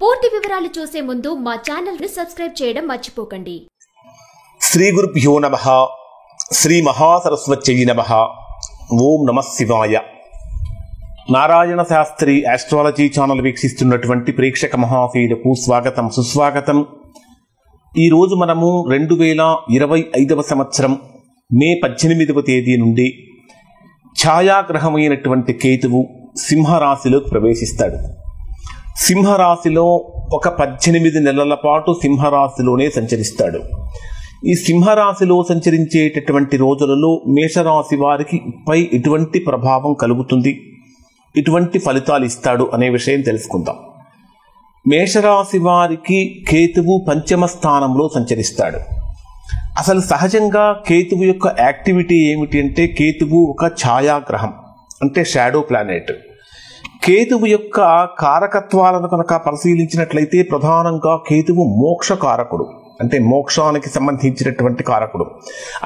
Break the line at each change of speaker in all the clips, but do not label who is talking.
పూర్తి వివరాలు చూసే ముందు మా ఛానల్ ని సబ్స్క్రైబ్ చేయడం మర్చిపోకండి.
శ్రీ గురుభ్యో నమః. శ్రీ మహాసరస్వత్యై నమః. ఓం నమః శివాయ. నారాయణ శాస్త్రి ఆస్ట్రాలజీ ఛానల్ వీక్షిస్తున్నటువంటి ప్రేక్షక మహాశయులకు స్వాగతం, సుస్వాగతం. ఈరోజు మనము 2025 సంవత్సరం మే 18వ తేదీ నుండి ఛాయాగ్రహమైనటువంటి కేతువు సింహరాశిలోకి ప్రవేశిస్తాడు. సింహరాశిలో ఒక 18 నెలల పాటు సింహరాశిలోనే సంచరిస్తాడు. ఈ సింహరాశిలో సంచరించేటటువంటి రోజులలో మేషరాశి వారికి పై ఎటువంటి ప్రభావం కలుగుతుంది, ఎటువంటి ఫలితాలు ఇస్తాడు అనే విషయం తెలుసుకుందాం. మేషరాశి వారికి కేతువు 5వ స్థానంలో సంచరిస్తాడు. అసలు సహజంగా కేతువు యొక్క యాక్టివిటీ ఏమిటి అంటే, కేతువు ఒక ఛాయాగ్రహం, అంటే షాడో ప్లానెట్. కేతువు యొక్క కారకత్వాలను కనుక పరిశీలించినట్లయితే ప్రధానంగా కేతువు మోక్షకారకుడు, అంటే మోక్షానికి సంబంధించినటువంటి కారకుడు.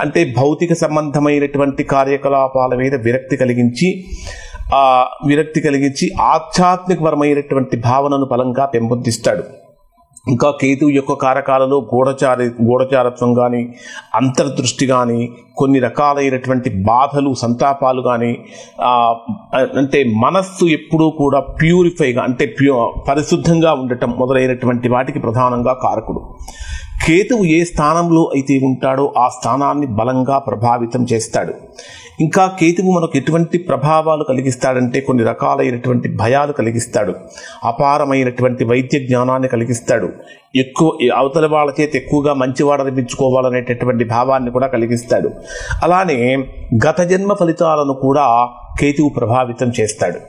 అంటే భౌతిక సంబంధమైనటువంటి కార్యకలాపాల మీద విరక్తి కలిగించి ఆధ్యాత్మికపరమైనటువంటి భావనను బలంగా పెంపొందిస్తాడు. ఇంకా కేతువు యొక్క కారకాలలో గూఢచారత్వం కానీ, అంతర్దృష్టి కానీ, కొన్ని రకాలైనటువంటి బాధలు, సంతాపాలు కానీ, అంటే మనస్సు ఎప్పుడూ కూడా ప్యూరిఫైగా, అంటే పరిశుద్ధంగా ఉండటం మొదలైనటువంటి వాటికి ప్రధానంగా కారకుడు. కేతువు ఏ స్థానంలో అయితే ఉంటాడో ఆ స్థానాన్ని బలంగా ప్రభావితం చేస్తాడు. ఇంకా కేతువు మనకు ఎటువంటి ప్రభావాలు కలిగిస్తాడంటే, కొన్ని రకాలైనటువంటి భయాలు కలిగిస్తాడు, అపారమైనటువంటి వైద్య జ్ఞానాన్ని కలిగిస్తాడు, అవతల వాళ్ళ చేత ఎక్కువగా మంచివాడనిపించుకోవాలనేటటువంటి భావాన్ని కూడా కలిగిస్తాడు. అలానే గత జన్మ ఫలితాలను కూడా కేతువు ప్రభావితం చేస్తాడు.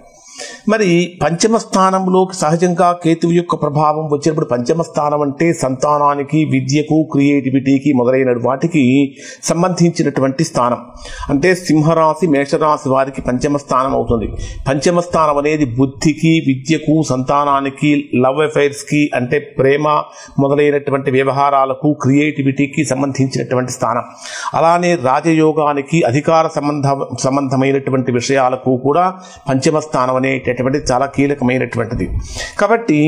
మరి 5వ స్థానంలోకి సహజంగా కేతువు యొక్క ప్రభావం వచ్చినప్పుడు, 5వ స్థానం అంటే సంతానానికి, విద్యకు, క్రియేటివిటీకి మొదలైన వాటికి సంబంధించినటువంటి స్థానం. అంటే సింహరాశి, మేషరాశి వారికి 5వ స్థానం అవుతుంది. 5వ స్థానం అనేది బుద్ధికి, విద్యకు, సంతానానికి, లవ్ అఫైర్స్కి, అంటే ప్రేమ మొదలైనటువంటి వ్యవహారాలకు, క్రియేటివిటీకి సంబంధించినటువంటి స్థానం. అలానే రాజయోగానికి, అధికార సంబంధమైనటువంటి విషయాలకు కూడా 5వ స్థానం అనేటటువంటి చాలా కీలకమైనటువంటిది. కాబట్టి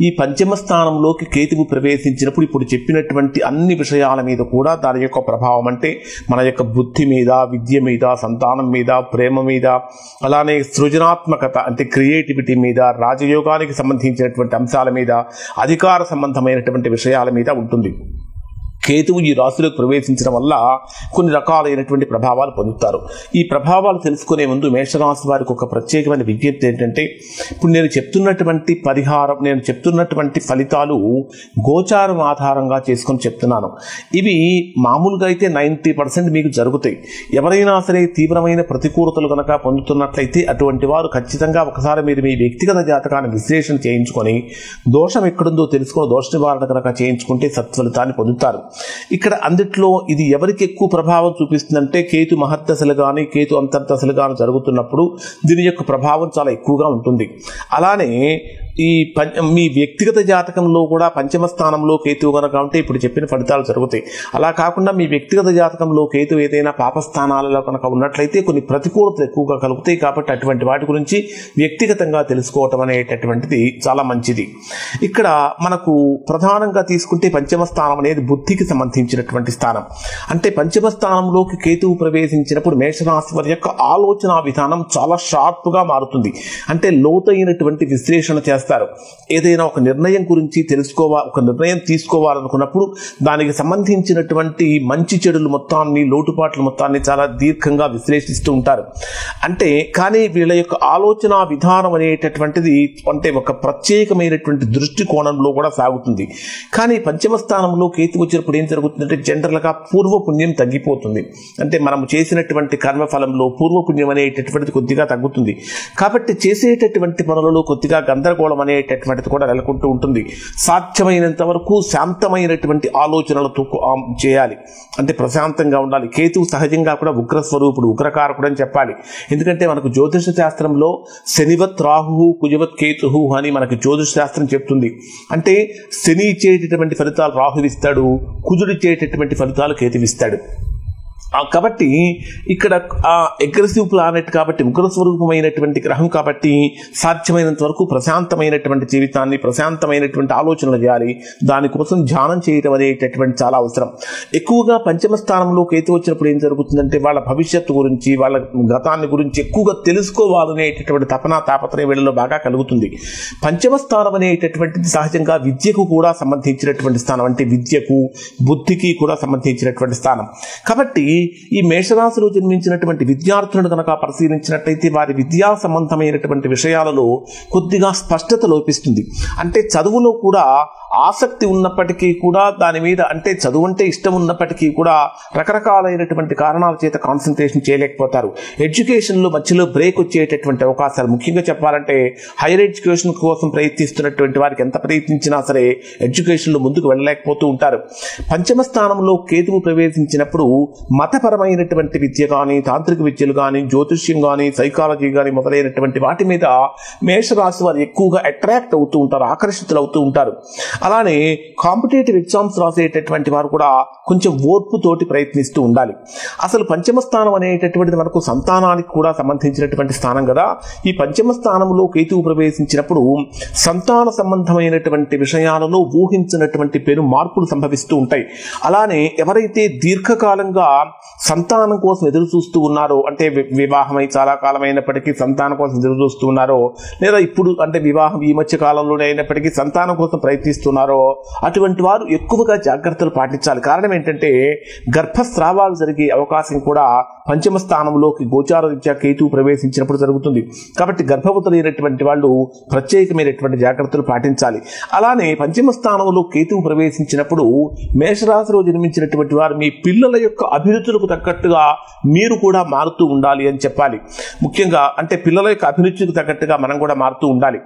ఈ 5వ స్థానంలోకి కేతువు ప్రవేశించినప్పుడు ఇప్పుడు చెప్పినటువంటి అన్ని విషయాల మీద కూడా దాని యొక్క ప్రభావం, అంటే మన యొక్క బుద్ధి మీద, విద్య మీద, సంతానం మీద, ప్రేమ మీద, అలానే సృజనాత్మకత అంటే క్రియేటివిటీ మీద, రాజయోగానికి సంబంధించినటువంటి అంశాల మీద, అధికార సంబంధమైనటువంటి విషయాల మీద ఉంటుంది. కేతువు ఈ రాశిలోకి ప్రవేశించడం వల్ల కొన్ని రకాలైనటువంటి ప్రభావాలు పొందుతారు. ఈ ప్రభావాలు తెలుసుకునే ముందు మేషరాశి వారికి ఒక ప్రత్యేకమైన విజ్ఞప్తి ఏంటంటే, ఇప్పుడు నేను చెప్తున్నటువంటి ఫలితాలు గోచారం ఆధారంగా చేసుకొని చెప్తున్నాను. ఇవి మామూలుగా అయితే 90% మీకు జరుగుతాయి. ఎవరైనా సరే తీవ్రమైన ప్రతికూలతలు కనుక పొందుతున్నట్లయితే అటువంటి వారు ఖచ్చితంగా ఒకసారి మీరు మీ వ్యక్తిగత జాతకాన్ని విశ్లేషణ చేయించుకొని దోషం ఎక్కడుందో తెలుసుకొని దోష నివారణ కనుక చేయించుకుంటే సత్ఫలితాన్ని పొందుతారు. ఇక్కడ అందుట్లో ఇది ఎవరికి ఎక్కువ ప్రభావం చూపిస్తుందంటే, కేతు మహర్దశలు కానీ, కేతు అంతర్దశలు కానీ జరుగుతున్నప్పుడు దీని యొక్క ప్రభావం చాలా ఎక్కువగా ఉంటుంది. అలానే మీ వ్యక్తిగత జాతకంలో కూడా 5వ స్థానంలో కేతువు కనుక ఉంటే ఇప్పుడు చెప్పిన ఫలితాలు జరుగుతాయి. అలా కాకుండా మీ వ్యక్తిగత జాతకంలో కేతువు ఏదైనా పాపస్థానాలలో కనుక ఉన్నట్లయితే కొన్ని ప్రతికూలతలు ఎక్కువగా కలుగుతాయి. కాబట్టి అటువంటి వాటి గురించి వ్యక్తిగతంగా తెలుసుకోవటం అనేటటువంటిది చాలా మంచిది. ఇక్కడ మనకు ప్రధానంగా తీసుకుంటే 5వ స్థానం అనేది బుద్ధికి సంబంధించినటువంటి స్థానం. అంటే 5వ స్థానంలోకి కేతువు ప్రవేశించినప్పుడు మేషరాశి వారి యొక్క ఆలోచన విధానం చాలా షార్ప్గా మారుతుంది. అంటే లోతైనటువంటి విశ్లేషణ చేస్తారు. ఏదైనా ఒక నిర్ణయం గురించి ఒక నిర్ణయం తీసుకోవాలనుకున్నప్పుడు దానికి సంబంధించినటువంటి మంచి చెడులు మొత్తాన్ని, లోటుపాట్ల మొత్తాన్ని చాలా దీర్ఘంగా విశ్లేషిస్తూ ఉంటారు. అంటే కానీ వీళ్ళ యొక్క ఆలోచన విధానం అనేటటువంటిది అంటే ఒక ప్రత్యేకమైనటువంటి దృష్టికోణంలో కూడా సాగుతుంది. కానీ 5వ స్థానంలో కేతు వచ్చినప్పుడు ఏం జరుగుతుందంటే, జనరల్గా పూర్వపుణ్యం తగ్గిపోతుంది. అంటే మనం చేసినటువంటి కర్మఫలంలో పూర్వపుణ్యం అనేటటువంటిది కొద్దిగా తగ్గుతుంది. కాబట్టి చేసేటటువంటి పనులలో కొద్దిగా గందరగోళం అనేటటువంటిది కూడా నెలకొంటూ ఉంటుంది. సాధ్యమైనంత వరకు శాంతమైనటువంటి ఆలోచనలతో చేయాలి, అంటే ప్రశాంతంగా ఉండాలి. కేతువు సహజంగా కూడా ఉగ్రస్వరూపుడు, ఉగ్రకారకుడు అని చెప్పాలి. ఎందుకంటే మనకు జ్యోతిష శాస్త్రంలో శనివత్ రాహు కుజవత్ కేతు అని మనకు జ్యోతిష శాస్త్రం చెప్తుంది. అంటే శని ఇచ్చేటటువంటి ఫలితాలు రాహువిస్తాడు, కుజుడిచ్చేటటువంటి ఫలితాలు కేతువిస్తాడు. కాబట్టి ఇక్కడ అగ్రెసివ్ ప్లానెట్ కాబట్టి ఉగ్రస్వరూపమైనటువంటి గ్రహం కాబట్టి సాధ్యమైనంత వరకు ప్రశాంతమైనటువంటి జీవితాన్ని, ప్రశాంతమైనటువంటి ఆలోచనలు చేయాలి. దానికోసం ధ్యానం చేయడం అనేటటువంటి చాలా అవసరం. ఎక్కువగా పంచమ స్థానంలో కేతు వచ్చినప్పుడు ఏం జరుగుతుందంటే వాళ్ళ భవిష్యత్తు గురించి, వాళ్ళ గతాన్ని గురించి ఎక్కువగా తెలుసుకోవాలనేటటువంటి తాపత్రయం వీళ్ళలో బాగా కలుగుతుంది. పంచమ స్థానం అనేటటువంటిది సహజంగా విద్యకు కూడా సంబంధించినటువంటి స్థానం, అంటే విద్యకు, బుద్ధికి కూడా సంబంధించినటువంటి స్థానం. కాబట్టి ఈ మేషరాశిలో జన్మించినటువంటి విద్యార్థులను కనుక పరిశీలించినట్లయితే వారి విద్యా సంబంధమైనటువంటి విషయాలలో కొద్దిగా స్పష్టత లోపిస్తుంది. అంటే చదువులో కూడా ఆసక్తి ఉన్నప్పటికీ కూడా దాని మీద, అంటే చదువు అంటే ఇష్టం ఉన్నప్పటికీ కూడా రకరకాలైనటువంటి కారణాల చేత కాన్సన్ట్రేషన్ చేయలేకపోతారు. ఎడ్యుకేషన్లో మధ్యలో బ్రేక్ వచ్చేటటువంటి అవకాశాలు, ముఖ్యంగా చెప్పాలంటే హైయర్ ఎడ్యుకేషన్ కోసం ప్రయత్నిస్తున్నటువంటి వారికి ఎంత ప్రయత్నించినా సరే ఎడ్యుకేషన్లో ముందుకు వెళ్ళలేకపోతూ ఉంటారు. పంచమ స్థానంలో కేతువు ప్రవేశించినప్పుడు మతపరమైనటువంటి విద్య కానీ, తాంత్రిక విద్యలు కానీ, జ్యోతిష్యం కానీ, సైకాలజీ కానీ మొదలైనటువంటి వాటి మీద మేషరాశి వారు ఎక్కువగా అట్రాక్ట్ అవుతూ ఉంటారు, ఆకర్షితులు అవుతూ ఉంటారు. అలానే కాంపిటేటివ్ ఎగ్జామ్స్ రాసేటటువంటి వారు కూడా కొంచెం ఓర్పుతోటి ప్రయత్నిస్తూ ఉండాలి. అసలు పంచమ స్థానం అనేటటువంటిది మనకు సంతానానికి కూడా సంబంధించినటువంటి స్థానం కదా. ఈ పంచమ స్థానంలో కేతువు ప్రవేశించినప్పుడు సంతాన సంబంధమైనటువంటి విషయాలలో ఊహించినటువంటి పెను మార్పులు సంభవిస్తూ ఉంటాయి. అలానే ఎవరైతే దీర్ఘకాలంగా సంతానం కోసం ఎదురు చూస్తూ ఉన్నారో, అంటే వివాహమై చాలా కాలమైనప్పటికీ సంతానం కోసం ఎదురు చూస్తూ ఉన్నారో, లేదా ఇప్పుడు అంటే వివాహం ఈ మధ్య కాలంలోనే అయినప్పటికీ సంతానం కోసం ప్రయత్నిస్తున్నారో, అటువంటి వారు ఎక్కువగా జాగ్రత్తలు పాటించాలి. కారణం ఏంటంటే గర్భస్రావాలు జరిగే అవకాశం కూడా పంచమ స్థానంలోకి గోచార రీత్యా కేతువు ప్రవేశించినప్పుడు జరుగుతుంది. కాబట్టి గర్భవతులైనటువంటి వాళ్ళు ప్రత్యేకమైనటువంటి జాగ్రత్తలు పాటించాలి. అలానే పంచమ స్థానంలో కేతువు ప్రవేశించినప్పుడు మేషరాశిలో జన్మించినటువంటి వారు మీ పిల్లల యొక్క అభిరుచులకు తగ్గట్టుగా మీరు కూడా మారుతూ ఉండాలి అని చెప్పాలి. ముఖ్యంగా అంటే పిల్లల యొక్క అభిరుచికి తగ్గట్టుగా మనం కూడా మారుతూ ఉండాలి.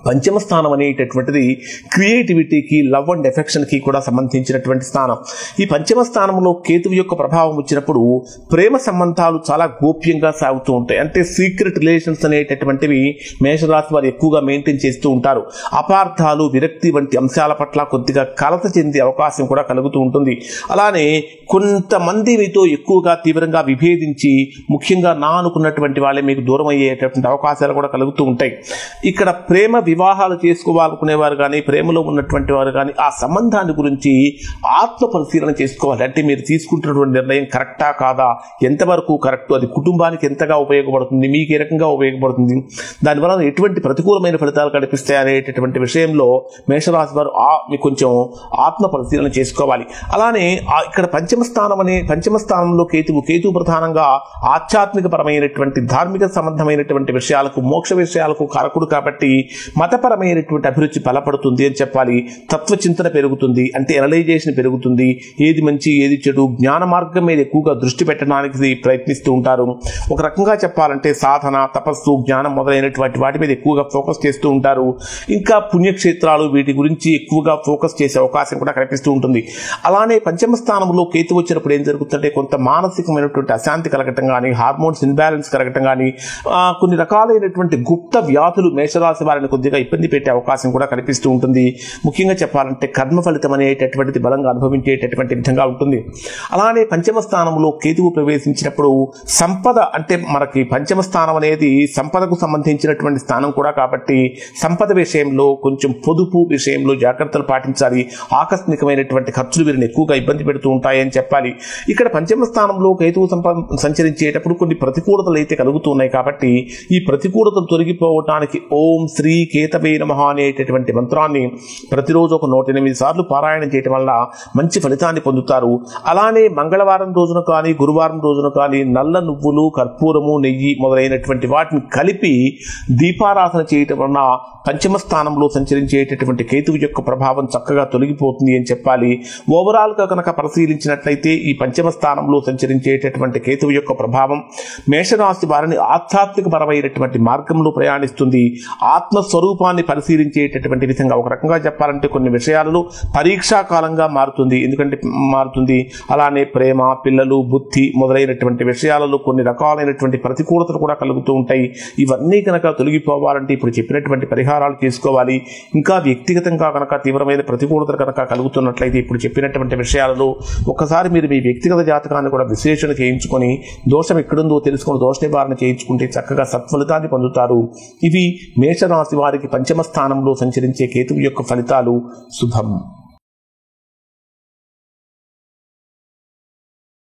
పంచమ స్థానం అనేటటువంటిది క్రియేటివిటీకి, లవ్ అండ్ ఎఫెక్షన్కి కూడా సంబంధించినటువంటి స్థానం. ఈ పంచమ స్థానంలో కేతువు యొక్క ప్రభావం వచ్చినప్పుడు ప్రేమ సంబంధాలు చాలా గోప్యంగా సాగుతూ ఉంటాయి. అంటే సీక్రెట్ రిలేషన్స్ అనేటటువంటివి మేషరాశి వారు ఎక్కువగా మెయింటైన్ చేస్తూ ఉంటారు. అపార్థాలు, విరక్తి వంటి అంశాల పట్ల కొద్దిగా కలత చెందే అవకాశం కూడా కలుగుతూ ఉంటుంది. అలానే కొంతమంది మీతో ఎక్కువగా తీవ్రంగా విభేదించి, ముఖ్యంగా నా అనుకున్నటువంటి వాళ్ళే మీకు దూరం అయ్యేటటువంటి అవకాశాలు కూడా కలుగుతూ ఉంటాయి. ఇక్కడ ప్రేమ వివాహాలు చేసుకోవాలనుకునేవారు కానీ, ప్రేమలో ఉన్నటువంటి వారు కానీ ఆ సంబంధాన్ని గురించి ఆత్మ పరిశీలన చేసుకోవాలి. అంటే మీరు తీసుకుంటున్నటువంటి నిర్ణయం కరెక్టా కాదా, ఎంతవరకు కరెక్ట్, అది కుటుంబానికి ఎంతగా ఉపయోగపడుతుంది, మీకు ఏ రకంగా ఉపయోగపడుతుంది, దానివల్ల ఎటువంటి ప్రతికూలమైన ఫలితాలు కనిపిస్తాయి అనేటటువంటి విషయంలో మేషరాశి వారు మీకు కొంచెం ఆత్మ పరిశీలన చేసుకోవాలి. అలానే ఇక్కడ పంచమ స్థానంలో కేతువు ప్రధానంగా ఆధ్యాత్మిక పరమైనటువంటి, ధార్మిక సంబంధమైనటువంటి విషయాలకు, మోక్ష విషయాలకు కారకుడు కాబట్టి మతపరమైనటువంటి అభిరుచి బలపడుతుంది అని చెప్పాలి. తత్వచింతన పెరుగుతుంది, అంటే ఎనలైజేషన్ పెరుగుతుంది. ఏది మంచి ఏది చెడు, జ్ఞాన మార్గం మీద ఎక్కువగా దృష్టి పెట్టడానికి ప్రయత్నిస్తూ ఉంటారు. ఒక రకంగా చెప్పాలంటే సాధన, తపస్సు, జ్ఞానం మొదలైనటువంటి వాటి మీద ఎక్కువగా ఫోకస్ చేస్తూ ఉంటారు. ఇంకా పుణ్యక్షేత్రాలు, వీటి గురించి ఎక్కువగా ఫోకస్ చేసే అవకాశం కూడా కనిపిస్తూ ఉంటుంది. అలానే పంచమ స్థానంలో కేతు వచ్చినప్పుడు ఏం జరుగుతుందంటే కొంత మానసికమైనటువంటి అశాంతి కలగటం కానీ, హార్మోన్స్ ఇన్బ్యాలెన్స్ కలగటం కానీ, కొన్ని రకాలైనటువంటి గుప్త వ్యాధులు మేషరాశి వారిని కొద్దిగా ఇబ్బంది పెట్టే అవకాశం కూడా కనిపిస్తూ ఉంటుంది. ముఖ్యంగా చెప్పాలంటే కర్మ ఫలితం అనేటటువంటిది బలంగా అనుభవించేటటువంటి విధంగా ఉంటుంది. అలానే పంచమ స్థానంలో కేతువు ప్రవేశించినప్పుడు సంపద, అంటే మనకి పంచమ స్థానం అనేది సంపదకు సంబంధించినటువంటి స్థానం కూడా కాబట్టి సంపద విషయంలో కొంచెం పొదుపు విషయంలో జాగ్రత్తలు పాటించాలి. ఆకస్మికమైనటువంటి ఖర్చులు వీరిని ఎక్కువగా ఇబ్బంది పెడుతూ ఉంటాయని చెప్పాలి. ఇక్కడ పంచమ స్థానంలో కేతువు సంచరించేటప్పుడు కొన్ని ప్రతికూలతలు అయితే కలుగుతున్నాయి కాబట్టి ఈ ప్రతికూలతలు తొలగిపోవటానికి ఓం శ్రీ కేతవే నమః అనేటటువంటి మంత్రాన్ని ప్రతిరోజు ఒక 108 సార్లు పారాయణం చేయటం వల్ల మంచి ఫలితాన్ని పొందుతారు. అలానే మంగళవారం రోజున కానీ, గురువారం రోజున కానీ నల్ల నువ్వులు, కర్పూరము, నెయ్యి మొదలైనటువంటి వాటిని కలిపి దీపారాధన చేయటం వలన పంచమ స్థానంలో సంచరించేటటువంటి కేతువు యొక్క ప్రభావం చక్కగా తొలగిపోతుంది అని చెప్పాలి. ఓవరాల్గా కనుక పరిశీలించినట్లయితే ఈ పంచమ స్థానంలో సంచరించేటటువంటి కేతువు యొక్క ప్రభావం మేషరాశి వారిని ఆధ్యాత్మిక పరమైనటువంటి మార్గంలో ప్రయాణిస్తుంది. ఆత్మస్వరూప స్వరూపాన్ని పరిశీలించేటటువంటి విధంగా, ఒక రకంగా చెప్పాలంటే కొన్ని విషయాలలో పరీక్షా కాలంగా మారుతుంది. అలానే ప్రేమ, పిల్లలు, బుద్ధి మొదలైనటువంటి విషయాలలో కొన్ని రకాలైనటువంటి ప్రతికూలతలు కూడా కలుగుతూ ఉంటాయి. ఇవన్నీ కనుక తొలగిపోవాలంటే ఇప్పుడు చెప్పినటువంటి పరిహారాలు చేసుకోవాలి. ఇంకా వ్యక్తిగతంగా కనుక తీవ్రమైన ప్రతికూలతలు కనుక కలుగుతున్నట్లయితే ఇప్పుడు చెప్పినటువంటి విషయాలలో ఒకసారి మీరు మీ వ్యక్తిగత జాతకాన్ని కూడా విశ్లేషణ చేయించుకొని దోషం ఎక్కడుందో తెలుసుకొని దోష నివారణ చేయించుకుంటే చక్కగా సత్ఫలితాన్ని పొందుతారు. ఇవి మేషరాశి వారికి పంచమ స్థానంలో సంచరించే కేతువు యొక్క ఫలితాలు. శుభం.